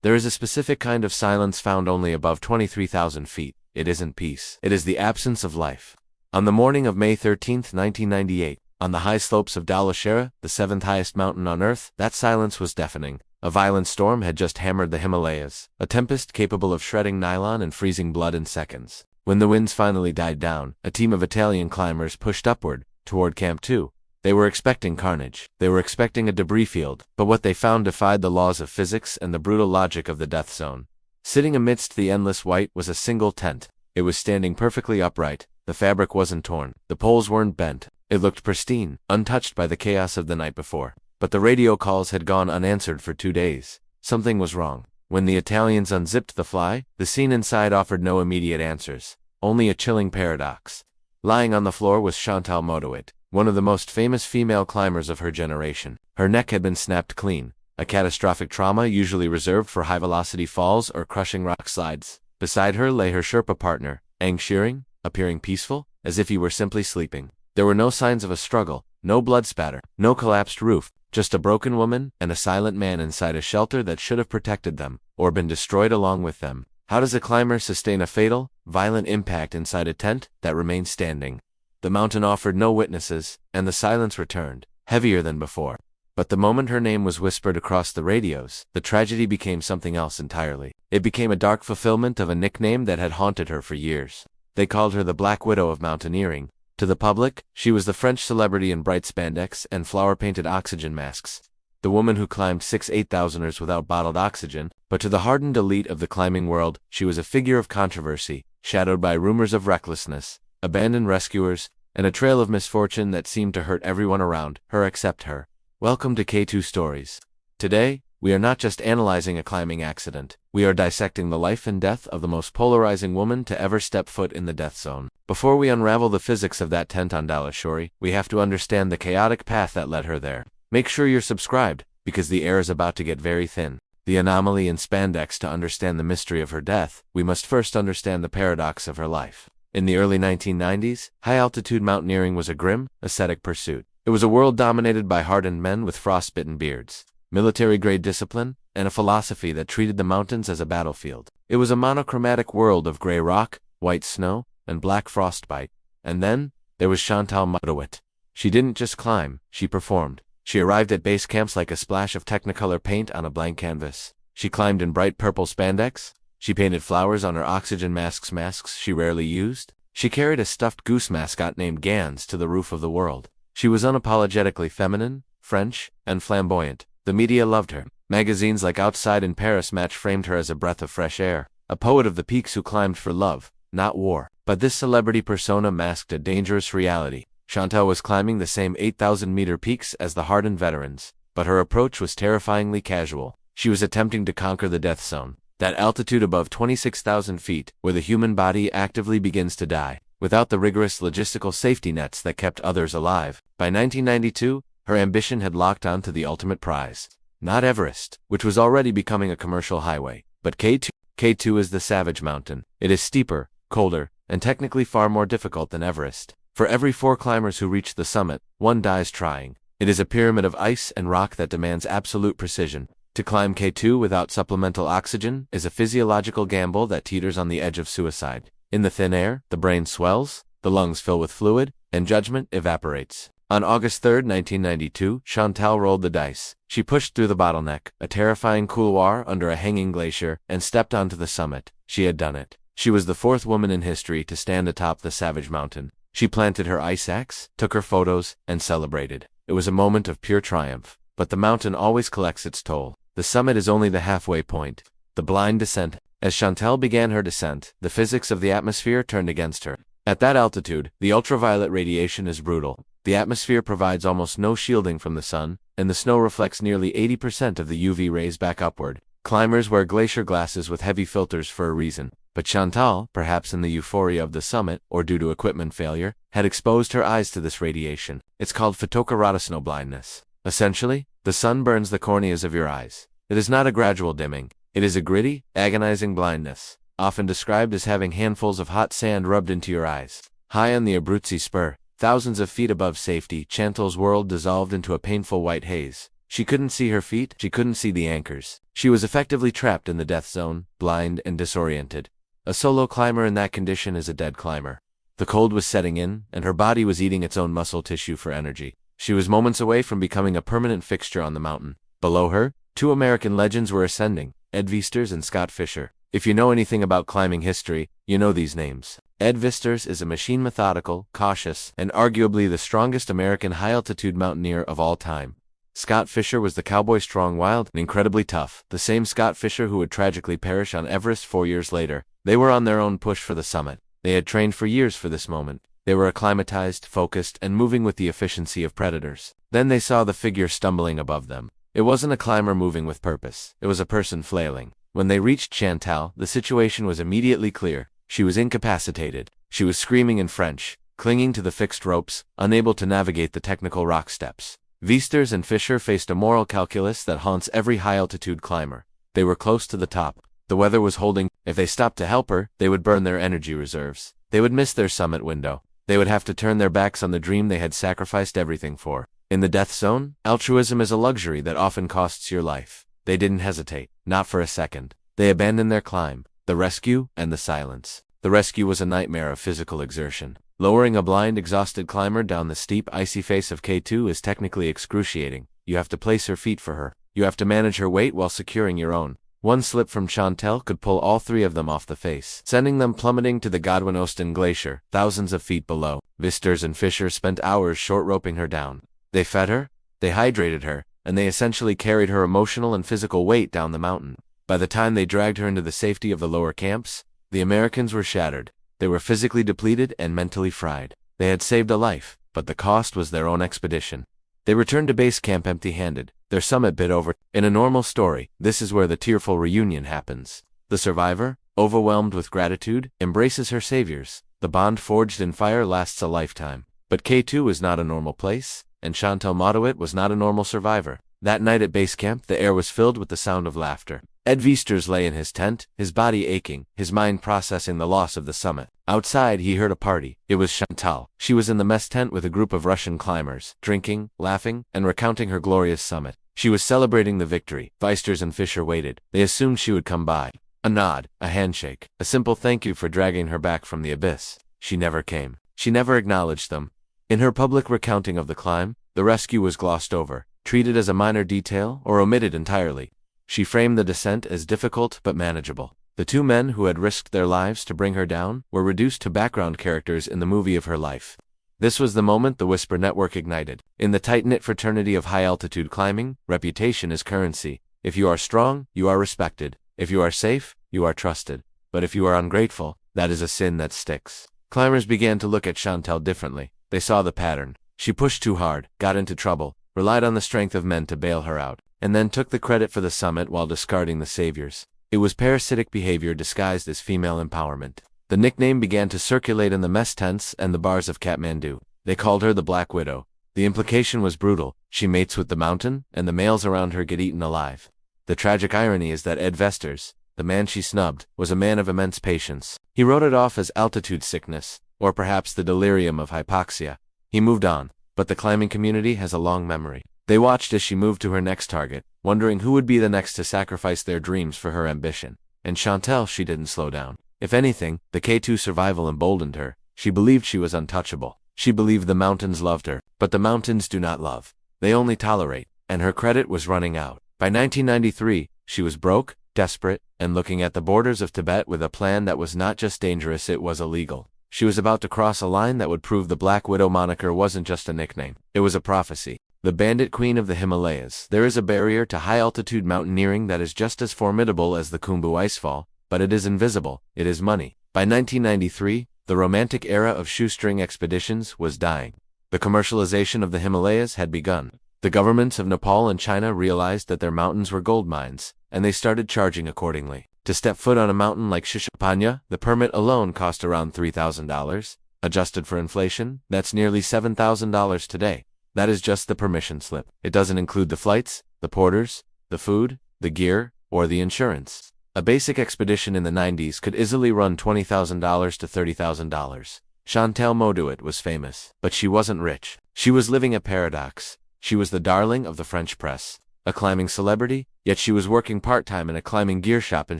There is a specific kind of silence found only above 23,000 feet. It isn't peace. It is the absence of life. On the morning of May 13, 1998, on the high slopes of Dhaulagiri, the seventh highest mountain on Earth, that silence was deafening. A violent storm had just hammered the Himalayas, a tempest capable of shredding nylon and freezing blood in seconds. When the winds finally died down, a team of Italian climbers pushed upward, toward Camp 2. They were expecting carnage. They were expecting a debris field, but what they found defied the laws of physics and the brutal logic of the death zone. Sitting amidst the endless white was a single tent. It was standing perfectly upright. The fabric wasn't torn. The poles weren't bent. It looked pristine, untouched by the chaos of the night before. But the radio calls had gone unanswered for 2 days. Something was wrong. When the Italians unzipped the fly, the scene inside offered no immediate answers, only a chilling paradox. Lying on the floor was Chantal Mauduit, one of the most famous female climbers of her generation. Her neck had been snapped clean, a catastrophic trauma usually reserved for high-velocity falls or crushing rock slides. Beside her lay her Sherpa partner, Shearing, appearing peaceful, as if he were simply sleeping. There were no signs of a struggle, no blood spatter, no collapsed roof, just a broken woman and a silent man inside a shelter that should have protected them, or been destroyed along with them. How does a climber sustain a fatal, violent impact inside a tent that remains standing? The mountain offered no witnesses, and the silence returned, heavier than before. But the moment her name was whispered across the radios, the tragedy became something else entirely. It became a dark fulfillment of a nickname that had haunted her for years. They called her the Black Widow of mountaineering. To the public, she was the French celebrity in bright spandex and flower-painted oxygen masks. The woman who climbed 6 8,000ers without bottled oxygen, but to the hardened elite of the climbing world, she was a figure of controversy, shadowed by rumors of recklessness, abandoned rescuers, and a trail of misfortune that seemed to hurt everyone around her except her. Welcome to K2 Stories. Today, we are not just analyzing a climbing accident, we are dissecting the life and death of the most polarizing woman to ever step foot in the death zone. Before we unravel the physics of that tent on Dhaulagiri, we have to understand the chaotic path that led her there. Make sure you're subscribed, because the air is about to get very thin. The anomaly in spandex. To understand the mystery of her death, we must first understand the paradox of her life. In the early 1990s, high-altitude mountaineering was a grim, ascetic pursuit. It was a world dominated by hardened men with frostbitten beards, military-grade discipline, and a philosophy that treated the mountains as a battlefield. It was a monochromatic world of gray rock, white snow, and black frostbite. And then, there was Chantal Mauduit. She didn't just climb, she performed. She arrived at base camps like a splash of Technicolor paint on a blank canvas. She climbed in bright purple spandex. She painted flowers on her oxygen masks she rarely used. She carried a stuffed goose mascot named Gans to the roof of the world. She was unapologetically feminine, French, and flamboyant. The media loved her. Magazines like Outside in Paris Match framed her as a breath of fresh air, a poet of the peaks who climbed for love, not war. But this celebrity persona masked a dangerous reality. Chantal was climbing the same 8,000-meter peaks as the hardened veterans, but her approach was terrifyingly casual. She was attempting to conquer the death zone, that altitude above 26,000 feet, where the human body actively begins to die, without the rigorous logistical safety nets that kept others alive. By 1992, her ambition had locked on to the ultimate prize. Not Everest, which was already becoming a commercial highway, but K2. K2 is the savage mountain. It is steeper, colder, and technically far more difficult than Everest. For every 4 climbers who reach the summit, 1 dies trying. It is a pyramid of ice and rock that demands absolute precision. To climb K2 without supplemental oxygen is a physiological gamble that teeters on the edge of suicide. In the thin air, the brain swells, the lungs fill with fluid, and judgment evaporates. On August 3, 1992, Chantal rolled the dice. She pushed through the bottleneck, a terrifying couloir under a hanging glacier, and stepped onto the summit. She had done it. She was the 4th woman in history to stand atop the savage mountain. She planted her ice axe, took her photos, and celebrated. It was a moment of pure triumph. But the mountain always collects its toll. The summit is only the halfway point. The blind descent. As Chantal began her descent, the physics of the atmosphere turned against her. At that altitude, the ultraviolet radiation is brutal. The atmosphere provides almost no shielding from the sun, and the snow reflects nearly 80% of the UV rays back upward. Climbers wear glacier glasses with heavy filters for a reason. But Chantal, perhaps in the euphoria of the summit, or due to equipment failure, had exposed her eyes to this radiation. It's called photokeratosis blindness. Essentially, the sun burns the corneas of your eyes. It is not a gradual dimming. It is a gritty, agonizing blindness, often described as having handfuls of hot sand rubbed into your eyes. High on the Abruzzi spur, thousands of feet above safety, Chantal's world dissolved into a painful white haze. She couldn't see her feet, she couldn't see the anchors. She was effectively trapped in the death zone, blind and disoriented. A solo climber in that condition is a dead climber. The cold was setting in, and her body was eating its own muscle tissue for energy. She was moments away from becoming a permanent fixture on the mountain. Below her, two American legends were ascending, Ed Viesturs and Scott Fisher. If you know anything about climbing history, you know these names. Ed Viesturs is a machine, methodical, cautious, and arguably the strongest American high-altitude mountaineer of all time. Scott Fisher was the cowboy, strong, wild, and incredibly tough, the same Scott Fisher who would tragically perish on Everest 4 years later. They were on their own push for the summit. They had trained for years for this moment. They were acclimatized, focused, and moving with the efficiency of predators. Then they saw the figure stumbling above them. It wasn't a climber moving with purpose. It was a person flailing. When they reached Chantal, the situation was immediately clear. She was incapacitated. She was screaming in French, clinging to the fixed ropes, unable to navigate the technical rock steps. Viesturs and Fisher faced a moral calculus that haunts every high-altitude climber. They were close to the top. The weather was holding. If they stopped to help her, they would burn their energy reserves. They would miss their summit window. They would have to turn their backs on the dream they had sacrificed everything for. In the death zone, altruism is a luxury that often costs your life. They didn't hesitate, not for a second. They abandoned their climb, the rescue, and the silence. The rescue was a nightmare of physical exertion. Lowering a blind, exhausted climber down the steep, icy face of K2 is technically excruciating. You have to place her feet for her. You have to manage her weight while securing your own. One slip from Chantal could pull all three of them off the face, sending them plummeting to the Godwin-Austen Glacier, thousands of feet below. Viesturs and Fisher spent hours short-roping her down. They fed her, they hydrated her, and they essentially carried her emotional and physical weight down the mountain. By the time they dragged her into the safety of the lower camps, the Americans were shattered. They were physically depleted and mentally fried. They had saved a life, but the cost was their own expedition. They returned to base camp empty-handed, their summit bit over. In a normal story, this is where the tearful reunion happens. The survivor, overwhelmed with gratitude, embraces her saviors. The bond forged in fire lasts a lifetime. But K2 is not a normal place, and Chantal Mauduit was not a normal survivor. That night at base camp, the air was filled with the sound of laughter. Ed Viesturs lay in his tent, his body aching, his mind processing the loss of the summit. Outside, he heard a party. It was Chantal. She was in the mess tent with a group of Russian climbers, drinking, laughing, and recounting her glorious summit. She was celebrating the victory. Viesturs and Fisher waited. They assumed she would come by. A nod, a handshake, a simple thank you for dragging her back from the abyss. She never came. She never acknowledged them. In her public recounting of the climb, the rescue was glossed over, treated as a minor detail, or omitted entirely. She framed the descent as difficult but manageable. The two men who had risked their lives to bring her down were reduced to background characters in the movie of her life. This was the moment the Whisper Network ignited. In the tight-knit fraternity of high-altitude climbing, reputation is currency. If you are strong, you are respected. If you are safe, you are trusted. But if you are ungrateful, that is a sin that sticks. Climbers began to look at Chantal differently. They saw the pattern. She pushed too hard, got into trouble, relied on the strength of men to bail her out, and then took the credit for the summit while discarding the saviors. It was parasitic behavior disguised as female empowerment. The nickname began to circulate in the mess tents and the bars of Kathmandu. They called her the Black Widow. The implication was brutal. She mates with the mountain, and the males around her get eaten alive. The tragic irony is that Ed Viesturs, the man she snubbed, was a man of immense patience. He wrote it off as altitude sickness, or perhaps the delirium of hypoxia. He moved on, but the climbing community has a long memory. They watched as she moved to her next target, wondering who would be the next to sacrifice their dreams for her ambition. And Chantal, she didn't slow down. If anything, the K2 survival emboldened her. She believed she was untouchable. She believed the mountains loved her. But the mountains do not love. They only tolerate. And her credit was running out. By 1993, she was broke, desperate, and looking at the borders of Tibet with a plan that was not just dangerous, it was illegal. She was about to cross a line that would prove the Black Widow moniker wasn't just a nickname. It was a prophecy. The bandit queen of the Himalayas. There is a barrier to high-altitude mountaineering that is just as formidable as the Khumbu icefall, but it is invisible. It is money. By 1993, the romantic era of shoestring expeditions was dying. The commercialization of the Himalayas had begun. The governments of Nepal and China realized that their mountains were gold mines, and they started charging accordingly. To step foot on a mountain like Shishapanya, the permit alone cost around $3,000. Adjusted for inflation, that's nearly $7,000 today. That is just the permission slip. It doesn't include the flights, the porters, the food, the gear, or the insurance. A basic expedition in the 90s could easily run $20,000 to $30,000. Chantal Mauduit was famous, but she wasn't rich. She was living a paradox. She was the darling of the French press, a climbing celebrity, yet she was working part-time in a climbing gear shop in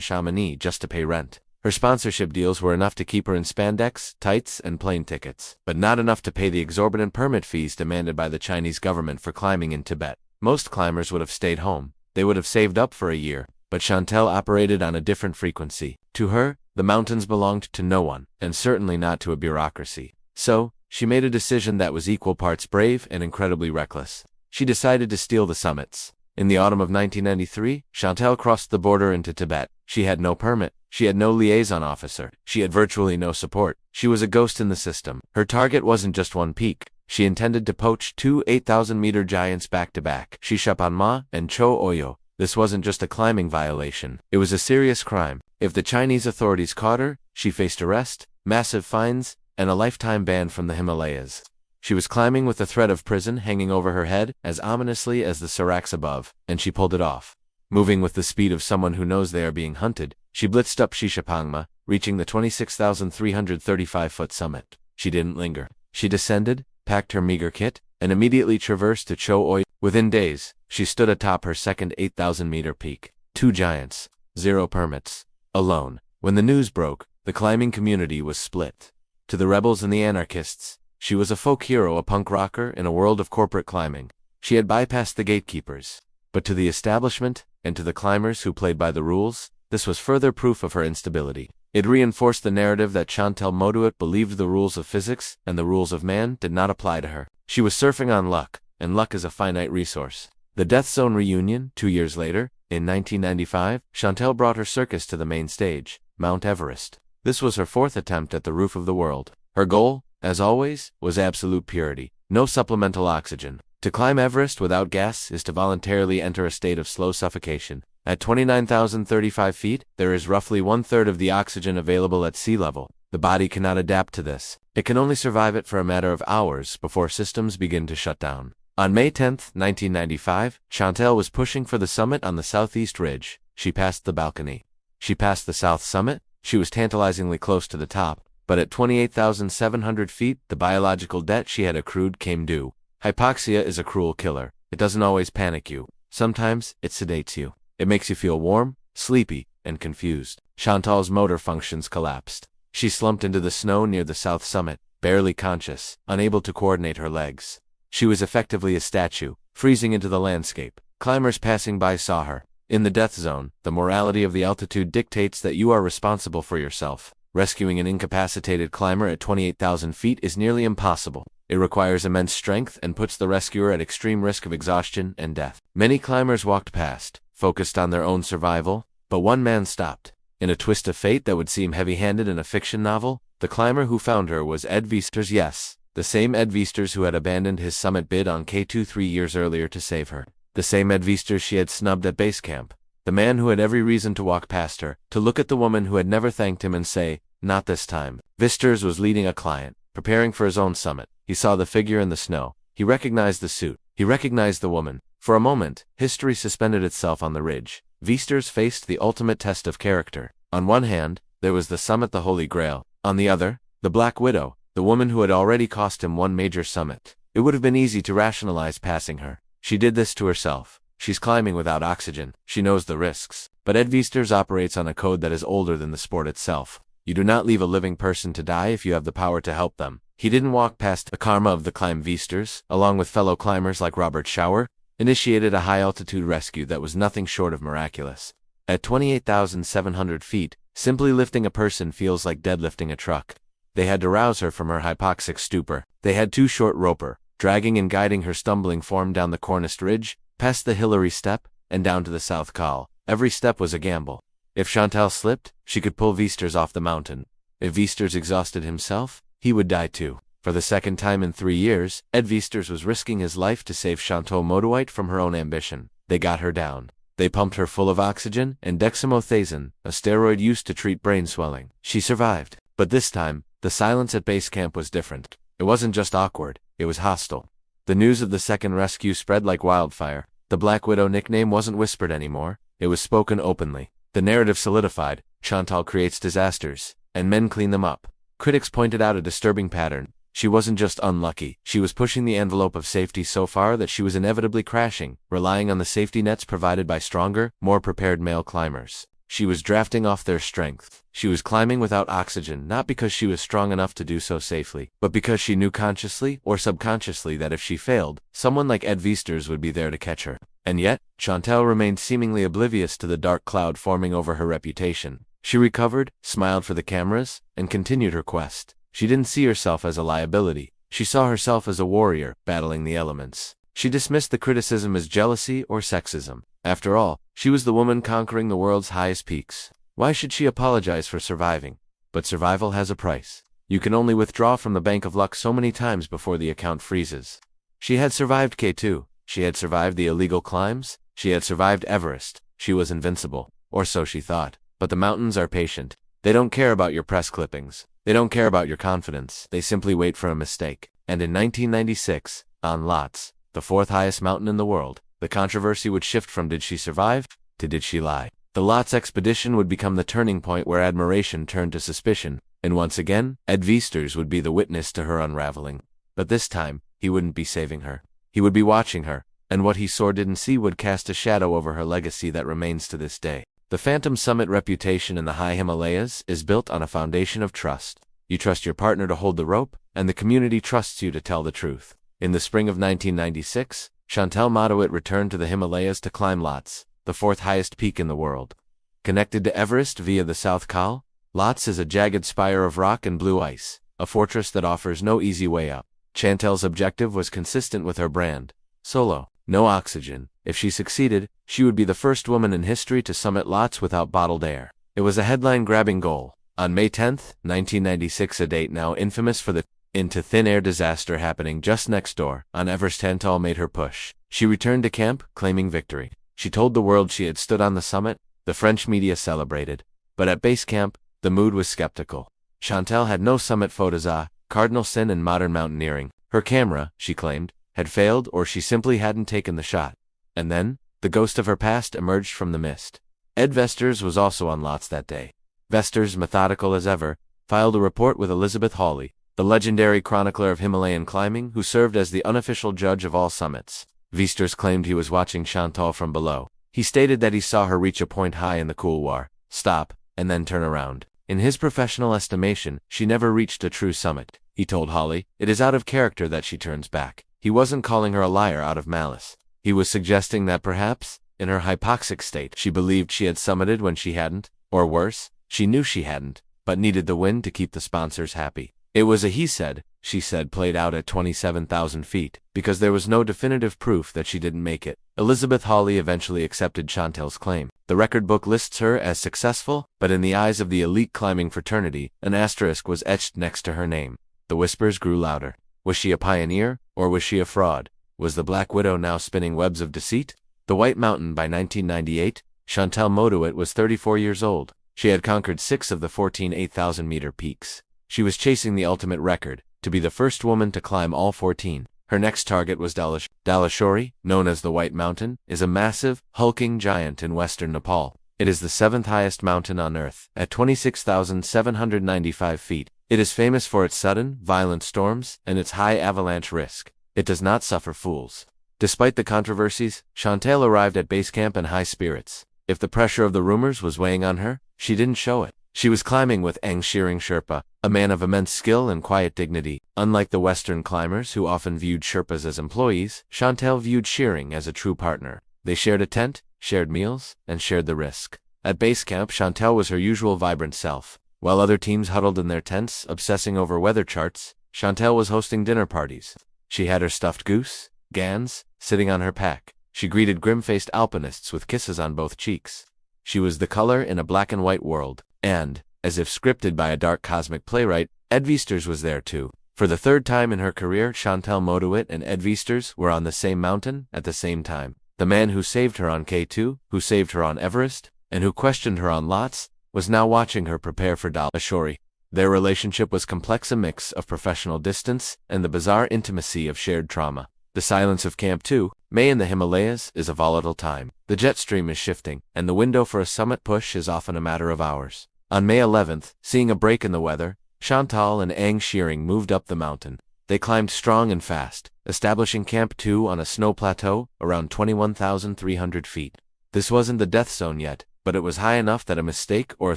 Chamonix just to pay rent. Her sponsorship deals were enough to keep her in spandex, tights, and plane tickets, but not enough to pay the exorbitant permit fees demanded by the Chinese government for climbing in Tibet. Most climbers would have stayed home. They would have saved up for a year, but Chantal operated on a different frequency. To her, the mountains belonged to no one, and certainly not to a bureaucracy. So, she made a decision that was equal parts brave and incredibly reckless. She decided to steal the summits. In the autumn of 1993, Chantal crossed the border into Tibet. She had no permit. She had no liaison officer. She had virtually no support. She was a ghost in the system. Her target wasn't just one peak. She intended to poach two 8,000-meter giants back-to-back, Shishapanma and Cho Oyo. This wasn't just a climbing violation. It was a serious crime. If the Chinese authorities caught her, she faced arrest, massive fines, and a lifetime ban from the Himalayas. She was climbing with the threat of prison hanging over her head as ominously as the seracs above, and she pulled it off. Moving with the speed of someone who knows they are being hunted, she blitzed up Shishapangma, reaching the 26,335-foot summit. She didn't linger. She descended, packed her meager kit, and immediately traversed to Cho Oyo. Within days, she stood atop her second 8,000-meter peak. 2 giants, 0 permits, alone. When the news broke, the climbing community was split. To the rebels and the anarchists, she was a folk hero, a punk rocker in a world of corporate climbing. She had bypassed the gatekeepers. But to the establishment, and to the climbers who played by the rules, this was further proof of her instability. It reinforced the narrative that Chantal Mauduit believed the rules of physics and the rules of man did not apply to her. She was surfing on luck, and luck is a finite resource. The Death Zone reunion, 2 years later, in 1995, Chantal brought her circus to the main stage, Mount Everest. This was her 4th attempt at the roof of the world. Her goal, as always, was absolute purity, no supplemental oxygen. To climb Everest without gas is to voluntarily enter a state of slow suffocation. At 29,035 feet, there is roughly 1/3 of the oxygen available at sea level. The body cannot adapt to this. It can only survive it for a matter of hours before systems begin to shut down. On May 10, 1995, Chantal was pushing for the summit on the southeast ridge. She passed the balcony. She passed the south summit. She was tantalizingly close to the top, but at 28,700 feet, the biological debt she had accrued came due. Hypoxia is a cruel killer. It doesn't always panic you. Sometimes, it sedates you. It makes you feel warm, sleepy, and confused. Chantal's motor functions collapsed. She slumped into the snow near the south summit, barely conscious, unable to coordinate her legs. She was effectively a statue, freezing into the landscape. Climbers passing by saw her. In the death zone, the morality of the altitude dictates that you are responsible for yourself. Rescuing an incapacitated climber at 28,000 feet is nearly impossible. It requires immense strength and puts the rescuer at extreme risk of exhaustion and death. Many climbers walked past, focused on their own survival, but one man stopped. In a twist of fate that would seem heavy-handed in a fiction novel, the climber who found her was Ed Viesturs. Yes, the same Ed Viesturs who had abandoned his summit bid on K2 3 years earlier to save her. The same Ed Viesturs she had snubbed at base camp. The man who had every reason to walk past her, to look at the woman who had never thanked him and say, "Not this time." Viesturs was leading a client, preparing for his own summit. He saw the figure in the snow. He recognized the suit. He recognized the woman. For a moment, history suspended itself on the ridge. Viesturs faced the ultimate test of character. On one hand, there was the summit, the Holy Grail. On the other, the Black Widow, the woman who had already cost him one major summit. It would have been easy to rationalize passing her. She did this to herself. She's climbing without oxygen. She knows the risks. But Ed Viesturs operates on a code that is older than the sport itself. You do not leave a living person to die if you have the power to help them. He didn't walk past the karma of the climb. Viesturs, along with fellow climbers like Robert Schauer, initiated a high-altitude rescue that was nothing short of miraculous. At 28,700 feet, simply lifting a person feels like deadlifting a truck. They had to rouse her from her hypoxic stupor. They had to short rope her, dragging and guiding her stumbling form down the corniced ridge, past the Hillary step, and down to the South Col. Every step was a gamble. If Chantal slipped, she could pull Viesturs off the mountain. If Viesturs exhausted himself, he would die too. For the second time in 3 years, Ed Viesturs was risking his life to save Chantal Mauduit from her own ambition. They got her down. They pumped her full of oxygen and dexamethasone, a steroid used to treat brain swelling. She survived. But this time, the silence at base camp was different. It wasn't just awkward, it was hostile. The news of the second rescue spread like wildfire. The Black Widow nickname wasn't whispered anymore, it was spoken openly. The narrative solidified. Chantal creates disasters, and men clean them up. Critics pointed out a disturbing pattern. She wasn't just unlucky, she was pushing the envelope of safety so far that she was inevitably crashing, relying on the safety nets provided by stronger, more prepared male climbers. She was drafting off their strength. She was climbing without oxygen, not because she was strong enough to do so safely, but because she knew consciously or subconsciously that if she failed, someone like Ed Viesturs would be there to catch her. And yet, Chantal remained seemingly oblivious to the dark cloud forming over her reputation. She recovered, smiled for the cameras, and continued her quest. She didn't see herself as a liability. She saw herself as a warrior, battling the elements. She dismissed the criticism as jealousy or sexism. After all, she was the woman conquering the world's highest peaks. Why should she apologize for surviving? But survival has a price. You can only withdraw from the bank of luck so many times before the account freezes. She had survived K2. She had survived the illegal climbs. She had survived Everest. She was invincible. Or so she thought. But the mountains are patient. They don't care about your press clippings. They don't care about your confidence. They simply wait for a mistake. And in 1996, on Lhotse, the fourth highest mountain in the world, the controversy would shift from did she survive to did she lie. The Lhotse expedition would become the turning point where admiration turned to suspicion, and once again, Ed Viesturs would be the witness to her unraveling. But this time, he wouldn't be saving her. He would be watching her, and what he saw didn't see would cast a shadow over her legacy that remains to this day. The Phantom Summit reputation in the high Himalayas is built on a foundation of trust. You trust your partner to hold the rope, and the community trusts you to tell the truth. In the spring of 1996, Chantal Mauduit returned to the Himalayas to climb Lhotse, the fourth highest peak in the world. Connected to Everest via the South Col, Lhotse is a jagged spire of rock and blue ice, a fortress that offers no easy way up. Chantal's objective was consistent with her brand: solo, no oxygen. If she succeeded, she would be the first woman in history to summit Lhotse without bottled air. It was a headline-grabbing goal. On May 10, 1996, a date now infamous for the into thin air disaster happening just next door, on Everest, Chantal made her push. She returned to camp, claiming victory. She told the world she had stood on the summit. The French media celebrated. But at base camp, the mood was skeptical. Chantal had no summit photos, cardinal sin in modern mountaineering. Her camera, she claimed, had failed, or she simply hadn't taken the shot. And then, the ghost of her past emerged from the mist. Ed Viesturs was also on Lhotse that day. Viesturs, methodical as ever, filed a report with Elizabeth Hawley, the legendary chronicler of Himalayan climbing who served as the unofficial judge of all summits. Viesturs claimed he was watching Chantal from below. He stated that he saw her reach a point high in the couloir, stop, and then turn around. In his professional estimation, she never reached a true summit. He told Hawley, "It is out of character that she turns back." He wasn't calling her a liar out of malice. He was suggesting that perhaps, in her hypoxic state, she believed she had summited when she hadn't, or worse, she knew she hadn't, but needed the wind to keep the sponsors happy. It was a he said, she said played out at 27,000 feet, because there was no definitive proof that she didn't make it. Elizabeth Hawley eventually accepted Chantal's claim. The record book lists her as successful, but in the eyes of the elite climbing fraternity, an asterisk was etched next to her name. The whispers grew louder. Was she a pioneer, or was she a fraud? Was the Black Widow now spinning webs of deceit? The White Mountain. By 1998, Chantal Mauduit was 34 years old. She had conquered 6 of the 14 8,000-meter peaks. She was chasing the ultimate record, to be the first woman to climb all 14. Her next target was Dhaulagiri, known as the White Mountain, is a massive, hulking giant in western Nepal. It is the 7th highest mountain on Earth, at 26,795 feet. It is famous for its sudden, violent storms and its high avalanche risk. It does not suffer fools. Despite the controversies, Chantal arrived at base camp in high spirits. If the pressure of the rumors was weighing on her, she didn't show it. She was climbing with Sherpa, a man of immense skill and quiet dignity. Unlike the Western climbers who often viewed Sherpas as employees, Chantal viewed Shearing as a true partner. They shared a tent, shared meals, and shared the risk. At base camp, Chantal was her usual vibrant self. While other teams huddled in their tents, obsessing over weather charts, Chantal was hosting dinner parties. She had her stuffed goose, Gans, sitting on her pack. She greeted grim-faced alpinists with kisses on both cheeks. She was the color in a black and white world. And, as if scripted by a dark cosmic playwright, Ed Viesturs was there too. For the third time in her career, Chantal Mauduit and Ed Viesturs were on the same mountain at the same time. The man who saved her on K2, who saved her on Everest, and who questioned her on Lhotse, was now watching her prepare for Dhaulagiri. Their relationship was complex, a mix of professional distance and the bizarre intimacy of shared trauma. The silence of Camp 2, May in the Himalayas, is a volatile time. The jet stream is shifting, and the window for a summit push is often a matter of hours. On May 11th, seeing a break in the weather, Chantal and Ang Shearing moved up the mountain. They climbed strong and fast, establishing Camp 2 on a snow plateau around 21,300 feet. This wasn't the death zone yet, but it was high enough that a mistake or a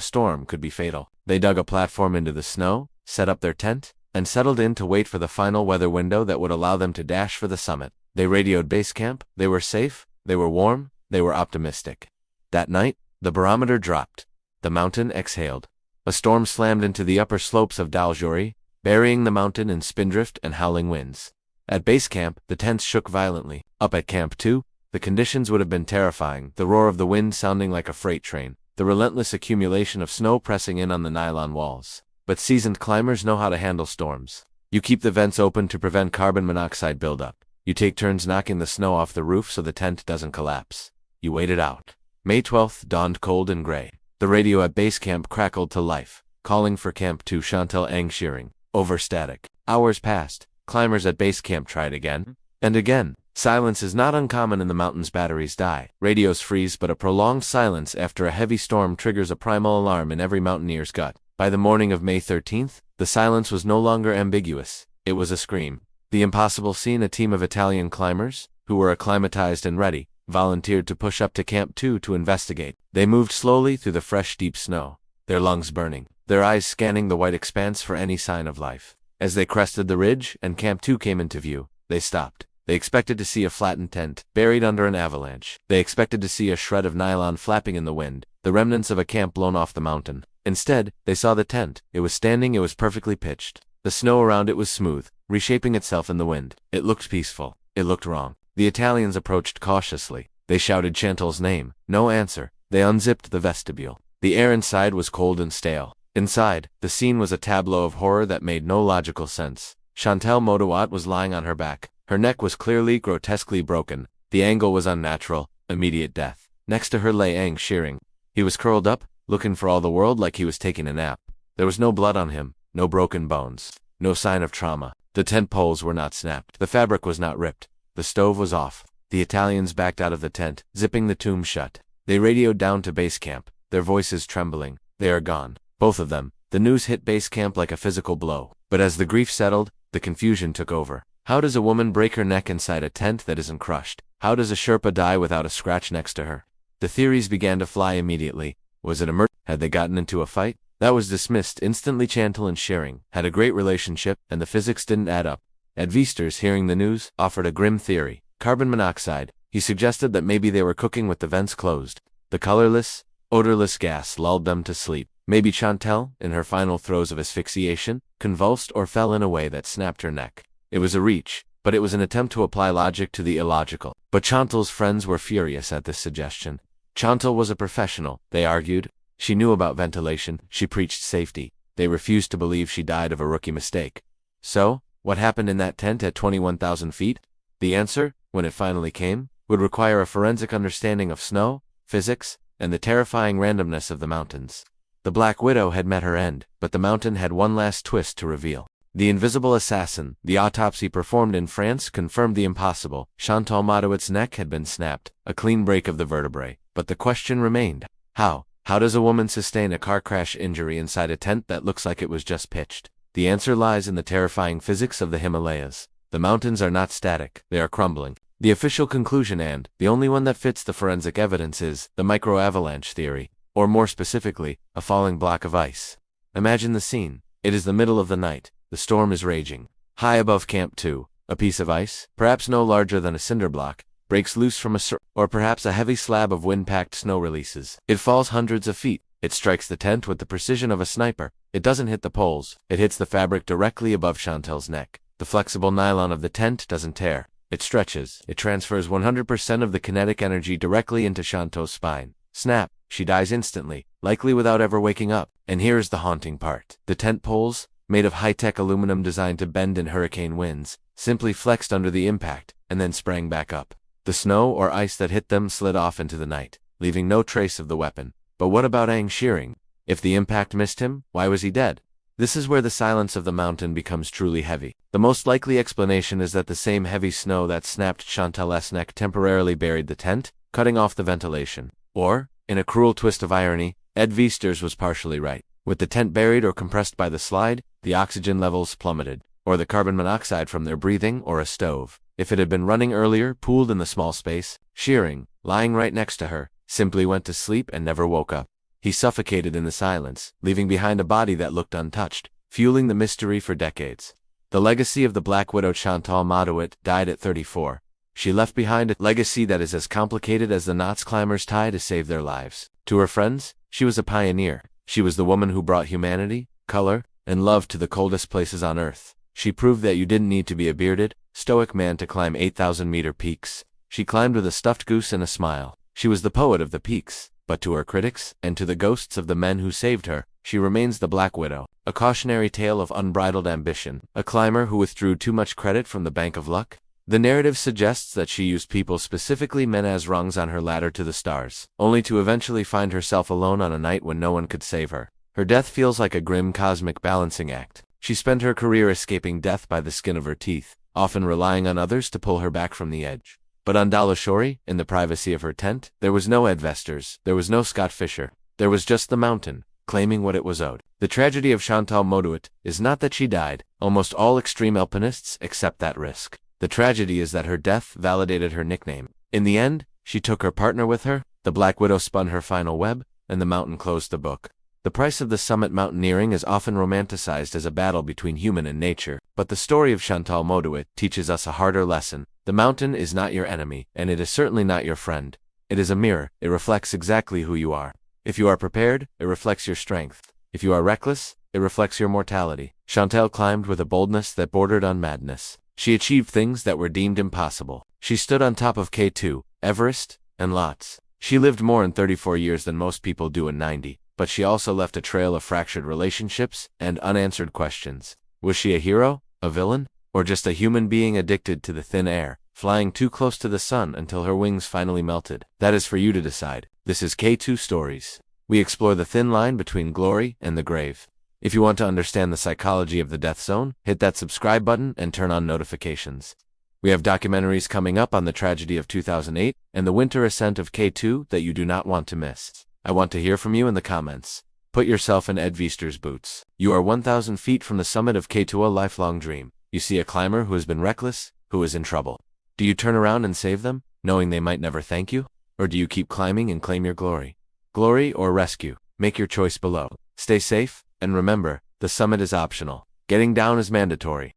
storm could be fatal. They dug a platform into the snow, set up their tent, and settled in to wait for the final weather window that would allow them to dash for the summit. They radioed base camp. They were safe, they were warm, they were optimistic. That night, the barometer dropped. The mountain exhaled. A storm slammed into the upper slopes of Dhaulagiri, burying the mountain in spindrift and howling winds. At base camp, the tents shook violently. Up at Camp 2, the conditions would have been terrifying, the roar of the wind sounding like a freight train, the relentless accumulation of snow pressing in on the nylon walls. But seasoned climbers know how to handle storms. You keep the vents open to prevent carbon monoxide buildup. You take turns knocking the snow off the roof so the tent doesn't collapse. You wait it out. May 12th dawned cold and gray. The radio at base camp crackled to life, calling for Camp 2 Chantal Ang Shearing. Over static. Hours passed. Climbers at base camp tried again and again. Silence is not uncommon in the mountains. Batteries die. Radios freeze, but a prolonged silence after a heavy storm triggers a primal alarm in every mountaineer's gut. By the morning of May 13th, the silence was no longer ambiguous. It was a scream. The impossible scene. A team of Italian climbers, who were acclimatized and ready, volunteered to push up to Camp 2 to investigate. They moved slowly through the fresh, deep snow, their lungs burning, their eyes scanning the white expanse for any sign of life. As they crested the ridge and Camp 2 came into view, they stopped. They expected to see a flattened tent, buried under an avalanche. They expected to see a shred of nylon flapping in the wind, the remnants of a camp blown off the mountain. Instead, they saw the tent. It was standing, it was perfectly pitched. The snow around it was smooth, reshaping itself in the wind. It looked peaceful. It looked wrong. The Italians approached cautiously. They shouted Chantal's name. No answer. They unzipped the vestibule. The air inside was cold and stale. Inside, the scene was a tableau of horror that made no logical sense. Chantal Mauduit was lying on her back. Her neck was clearly, grotesquely broken. The angle was unnatural. Immediate death. Next to her lay Ang Shearing. He was curled up, looking for all the world like he was taking a nap. There was no blood on him, no broken bones, no sign of trauma. The tent poles were not snapped. The fabric was not ripped. The stove was off. The Italians backed out of the tent, zipping the tomb shut. They radioed down to base camp, their voices trembling. They are gone. Both of them. The news hit base camp like a physical blow. But as the grief settled, the confusion took over. How does a woman break her neck inside a tent that isn't crushed? How does a Sherpa die without a scratch next to her? The theories began to fly immediately. Was it a murder? Had they gotten into a fight? That was dismissed instantly. Chantal and Shearing had a great relationship, and the physics didn't add up. Ed Viesturs, hearing the news, offered a grim theory. Carbon monoxide. He suggested that maybe they were cooking with the vents closed. The colorless, odorless gas lulled them to sleep. Maybe Chantal, in her final throes of asphyxiation, convulsed or fell in a way that snapped her neck. It was a reach, but it was an attempt to apply logic to the illogical. But Chantal's friends were furious at this suggestion. Chantal was a professional, they argued. She knew about ventilation, she preached safety. They refused to believe she died of a rookie mistake. So, what happened in that tent at 21,000 feet? The answer, when it finally came, would require a forensic understanding of snow, physics, and the terrifying randomness of the mountains. The Black Widow had met her end, but the mountain had one last twist to reveal. The invisible assassin. The autopsy performed in France confirmed the impossible. Chantal Mauduit's neck had been snapped, a clean break of the vertebrae. But the question remained. How? How does a woman sustain a car crash injury inside a tent that looks like it was just pitched? The answer lies in the terrifying physics of the Himalayas. The mountains are not static, they are crumbling. The official conclusion, and the only one that fits the forensic evidence, is the micro-avalanche theory, or more specifically, a falling block of ice. Imagine the scene. It is the middle of the night. The storm is raging. High above Camp 2, a piece of ice, perhaps no larger than a cinder block, breaks loose from or perhaps a heavy slab of wind-packed snow releases. It falls hundreds of feet. It strikes the tent with the precision of a sniper. It doesn't hit the poles. It hits the fabric directly above Chantal's neck. The flexible nylon of the tent doesn't tear. It stretches. It transfers 100% of the kinetic energy directly into Chantal's spine. Snap. She dies instantly, likely without ever waking up. And here's the haunting part. The tent poles, made of high-tech aluminum designed to bend in hurricane winds, simply flexed under the impact, and then sprang back up. The snow or ice that hit them slid off into the night, leaving no trace of the weapon. But what about Ang Shearing? If the impact missed him, why was he dead? This is where the silence of the mountain becomes truly heavy. The most likely explanation is that the same heavy snow that snapped Chantal's neck temporarily buried the tent, cutting off the ventilation. Or, in a cruel twist of irony, Ed Viesturs was partially right. With the tent buried or compressed by the slide, the oxygen levels plummeted, or the carbon monoxide from their breathing or a stove. If it had been running earlier, pooled in the small space, Shearing, lying right next to her, simply went to sleep and never woke up. He suffocated in the silence, leaving behind a body that looked untouched, fueling the mystery for decades. The legacy of the Black Widow Chantal Mauduit died at 34. She left behind a legacy that is as complicated as the knots climbers tie to save their lives. To her friends, she was a pioneer. She was the woman who brought humanity, color, and love to the coldest places on Earth. She proved that you didn't need to be a bearded, stoic man to climb 8,000-meter peaks. She climbed with a stuffed goose and a smile. She was the poet of the peaks, but to her critics, and to the ghosts of the men who saved her, she remains the Black Widow, a cautionary tale of unbridled ambition, a climber who withdrew too much credit from the bank of luck. The narrative suggests that she used people, specifically men, as rungs on her ladder to the stars, only to eventually find herself alone on a night when no one could save her. Her death feels like a grim cosmic balancing act. She spent her career escaping death by the skin of her teeth, often relying on others to pull her back from the edge. But on Dhaulagiri, in the privacy of her tent, there was no Ed Viesturs, there was no Scott Fisher. There was just the mountain, claiming what it was owed. The tragedy of Chantal Mauduit is not that she died. Almost all extreme alpinists accept that risk. The tragedy is that her death validated her nickname. In the end, she took her partner with her, the Black Widow spun her final web, and the mountain closed the book. The price of the summit mountaineering is often romanticized as a battle between human and nature, but the story of Chantal Mauduit teaches us a harder lesson. The mountain is not your enemy, and it is certainly not your friend. It is a mirror. It reflects exactly who you are. If you are prepared, it reflects your strength. If you are reckless, it reflects your mortality. Chantal climbed with a boldness that bordered on madness. She achieved things that were deemed impossible. She stood on top of K2, Everest, and lots. She lived more in 34 years than most people do in 90, but she also left a trail of fractured relationships and unanswered questions. Was she a hero, a villain, or just a human being addicted to the thin air, flying too close to the sun until her wings finally melted? That is for you to decide. This is K2 Stories. We explore the thin line between glory and the grave. If you want to understand the psychology of the death zone, hit that subscribe button and turn on notifications. We have documentaries coming up on the tragedy of 2008 and the winter ascent of K2 that you do not want to miss. I want to hear from you in the comments. Put yourself in Ed Viesturs' boots. You are 1,000 feet from the summit of K2, a lifelong dream. You see a climber who has been reckless, who is in trouble. Do you turn around and save them, knowing they might never thank you? Or do you keep climbing and claim your glory? Glory or rescue? Make your choice below. Stay safe, and remember, the summit is optional. Getting down is mandatory.